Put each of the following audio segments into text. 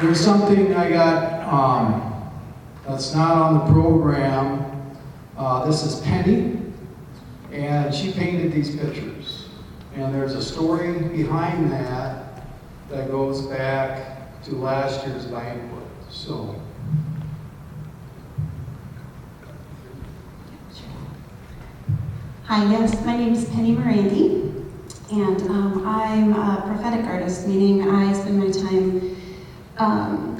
There's something I got that's not on the program. This is Penny, and she painted these pictures. And there's a story behind that that goes back to last year's banquet. So. Hi, yes, my name is Penny Morandi, and I'm a prophetic artist, meaning I spend my time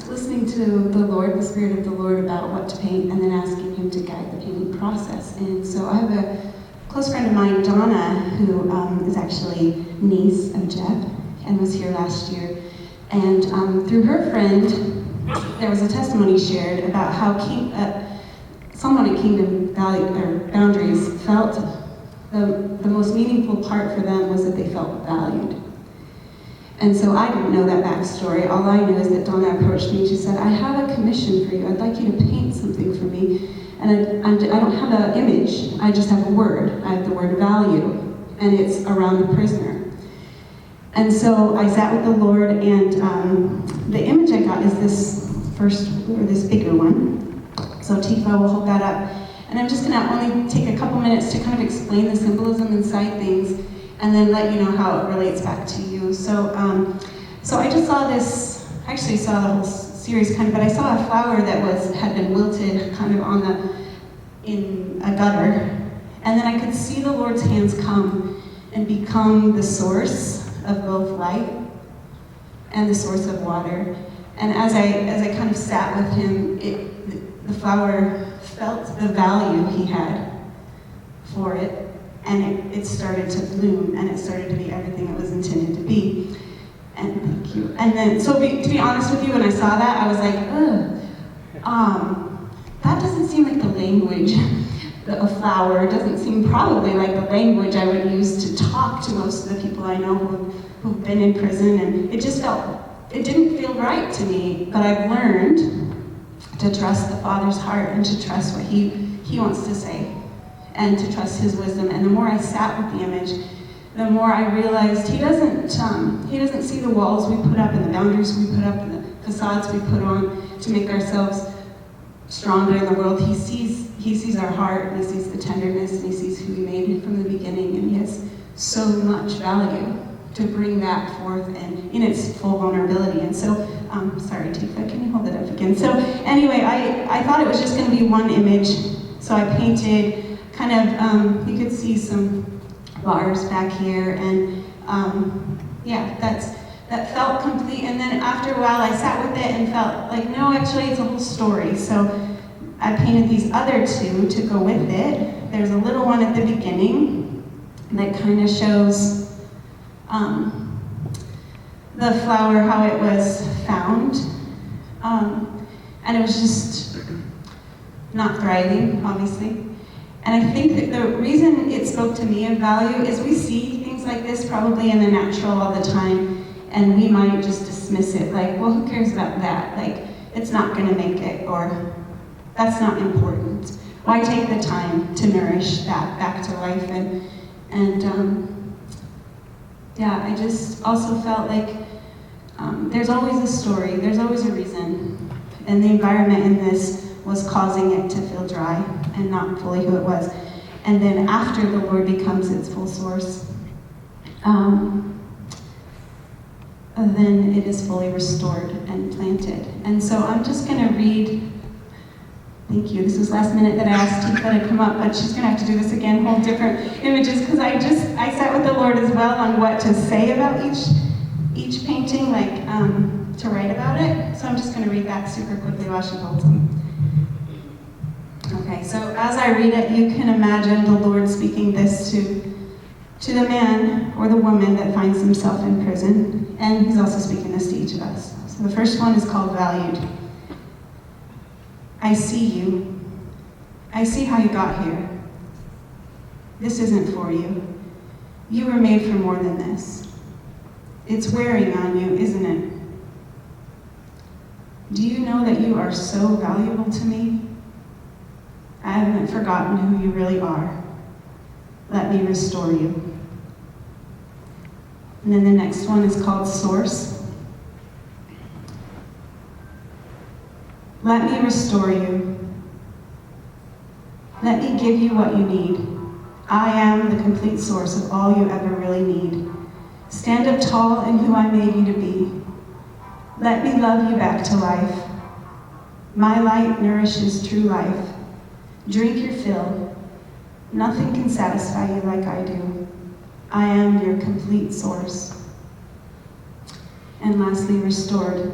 listening to the Lord, the Spirit of the Lord, about what to paint, and then asking Him to guide the painting process. And so I have a close friend of mine, Donna, who is actually niece of Jeff, and was here last year. And through her friend, there was a testimony shared about how someone at Kingdom Valley, or Boundaries, felt the most meaningful part for them was that they felt valued. And so I didn't know that backstory. All I knew is that Donna approached me and she said, I have a commission for you. I'd like you to paint something for me. And I don't have an image, I just have a word. I have the word value, and it's around the prisoner. And so I sat with the Lord, and the image I got is this bigger one. So Tifa will hold that up. And I'm just gonna only take a couple minutes to kind of explain the symbolism inside things, and then let you know how it relates back to you. So I just saw this, actually saw the whole series kind of, but I saw a flower that had been wilted kind of in a gutter. And then I could see the Lord's hands come and become the source of both light and the source of water. And as I kind of sat with Him, the flower felt the value He had for it, and it started to bloom, and it started to be everything it was intended to be. And thank you. And then, to be honest with you, when I saw that, I was like, that doesn't seem like the language. A flower doesn't seem probably like the language I would use to talk to most of the people I know who've been in prison, and it didn't feel right to me. But I've learned to trust the Father's heart and to trust what He wants to say, and to trust His wisdom. And the more I sat with the image, the more I realized He doesn't see the walls we put up and the boundaries we put up and the facades we put on to make ourselves stronger in the world. He sees our heart, and He sees the tenderness, and He sees who He made from the beginning, and He has so much value to bring that forth and in its full vulnerability. And so, sorry Tifa, can you hold it up again? So anyway, I thought it was just going to be one image, so I painted kind of, you could see some bars back here, and that felt complete. And then after a while I sat with it and felt like, no, actually it's a whole story. So I painted these other two to go with it. There's a little one at the beginning that kind of shows the flower, how it was found. And it was just not thriving, obviously. And I think that the reason it spoke to me of value is we see things like this probably in the natural all the time, and we might just dismiss it, like, well, who cares about that? Like, it's not gonna make it, or that's not important. Why take the time to nourish that back to life? I just also felt like there's always a story, there's always a reason, and the environment in this was causing it to feel dry and not fully who it was. And then after the Lord becomes its full source, then it is fully restored and planted. And so I'm just gonna read, thank you, this was last minute that I asked Tifa to come up, but she's gonna have to do this again, whole different images, because I sat with the Lord as well on what to say about each painting, like to write about it. So I'm just gonna read that super quickly while she holds them. Okay, so as I read it, you can imagine the Lord speaking this to the man or the woman that finds himself in prison, and He's also speaking this to each of us. So the first one is called Valued. I see you. I see how you got here. This isn't for you. You were made for more than this. It's wearing on you, isn't it? Do you know that you are so valuable to me? I haven't forgotten who you really are. Let me restore you. And then the next one is called Source. Let me restore you. Let me give you what you need. I am the complete source of all you ever really need. Stand up tall in who I made you to be. Let me love you back to life. My light nourishes true life. Drink your fill. Nothing can satisfy you like I do. I am your complete source. And lastly, restored.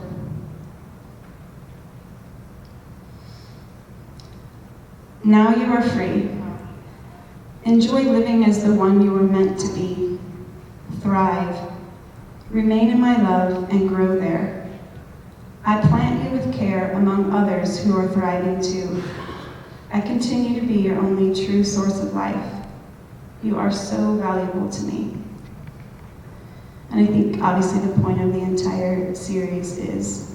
Now you are free. Enjoy living as the one you were meant to be. Thrive. Remain in my love and grow there. I plant you with care among others who are thriving too. I continue to be your only true source of life. You are so valuable to me. And I think obviously the point of the entire series is,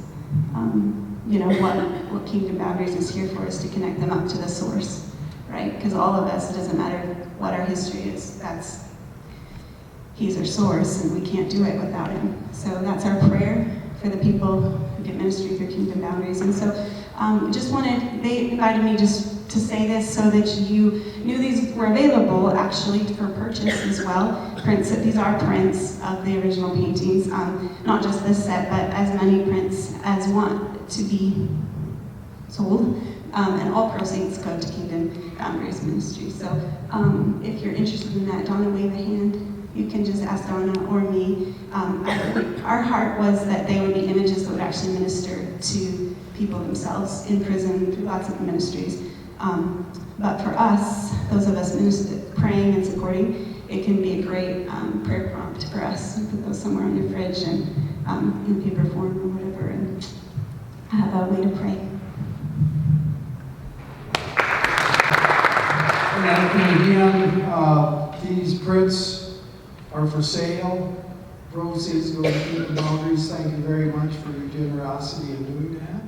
what Kingdom Boundaries is here for, is to connect them up to the source, right? Because all of us, it doesn't matter what our history is, He's our source, and we can't do it without Him. So that's our prayer for the people who get ministry through Kingdom Boundaries. And so they invited me just to say this so that you knew these were available actually for purchase as well. Prints, these are prints of the original paintings, not just this set, but as many prints as want to be sold. And all proceeds go to Kingdom Boundaries Ministry. So if you're interested in that, Donna, wave a hand. You can just ask Donna or me. Our heart was that they would be images that would actually minister to people themselves in prison through lots of ministries. But for us, those of us praying and supporting, it can be a great prayer prompt for us. You put those somewhere on your fridge and in paper form or whatever, and have a way to pray. And again, these prints are for sale. Proceeds go to Kingdom Boundaries. Thank you very much for your generosity in doing that.